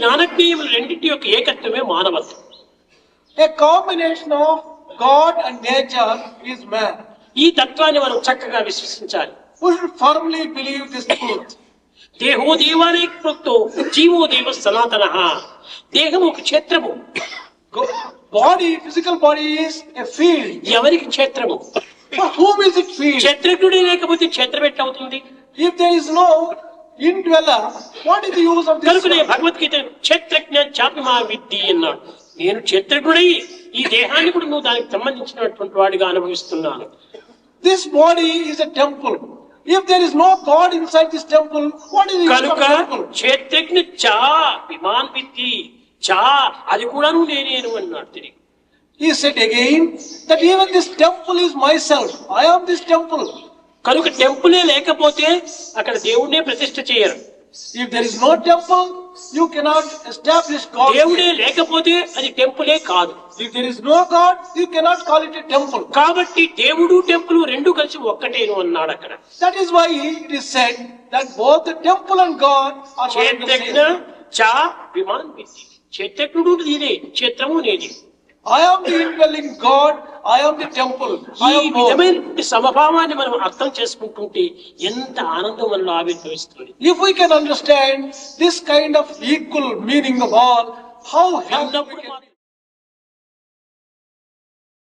జ్ఞానజ్ఞేయములు రెండింటి యొక్క ఏకత్వమే మానవత్వం. A combination of God and nature is man. ఈ తత్వాన్ని మనం చక్కగా విశ్వసించాలి. We should firmly believe this truth. దేహో దేవాలయ ప్రోక్తో జీవో దేవ సనాతనః. దేహము ఒక క్షేత్రము. Body, physical body is a field. ఎవరికి క్షేత్రము? For whom is it field? క్షేత్రజ్ఞుడే లేకపోతే క్షేత్రం ఎట్లా అవుతుంది? If there is no indweller, what is the use of this? కనుకనే భగవద్గీత క్షేత్రజ్ఞ చాపిమా విద్ధి అన్నాడు. నేను క్షేత్రజ్ఞుడై ఈ దేహాన్ని కూడా నువ్వు దానికి సంబంధించినటువంటి వాడిగా అనుభవిస్తున్నాను. This body is a temple. If there is no God inside this temple, what is the use of కనుక temple? క్షేత్రజ్ఞ చా విమాన్ విద్ధి చా అది కూడా నువ్వు నేనేను అన్నాడు తిరిగి. He said again that even this temple is myself. I am this temple. కనుక టెంపులే లేకపోతే అక్కడ దేవుడినే ప్రతిష్ఠ చేయరు. If there is no temple, you cannot establish God. దేవుడే లేకపోతే అది టెంపులే కాదు. If there is no God, you cannot call it a temple. కాబట్టి దేవుడు టెంపుల్ రెండు కలిసి ఒక్కటేను అన్నాడు అక్కడ. That is why it is said that both the temple and God are one and the క్షేత్రజ్ఞ same. చా విమాన్ విద్ధి. క్షేత్రజ్ఞుడు నేనే, క్షేత్రము నేనే. I am the indwelling God. I am the temple. ఈ I am both. విధమైన సమభావాన్ని మనం అర్థం చేసుకుంటుంటే ఎంత ఆనందం మనలో ఆవిర్భవిస్తుంది. If we can understand this kind of equal meaning of all, how happy we can be.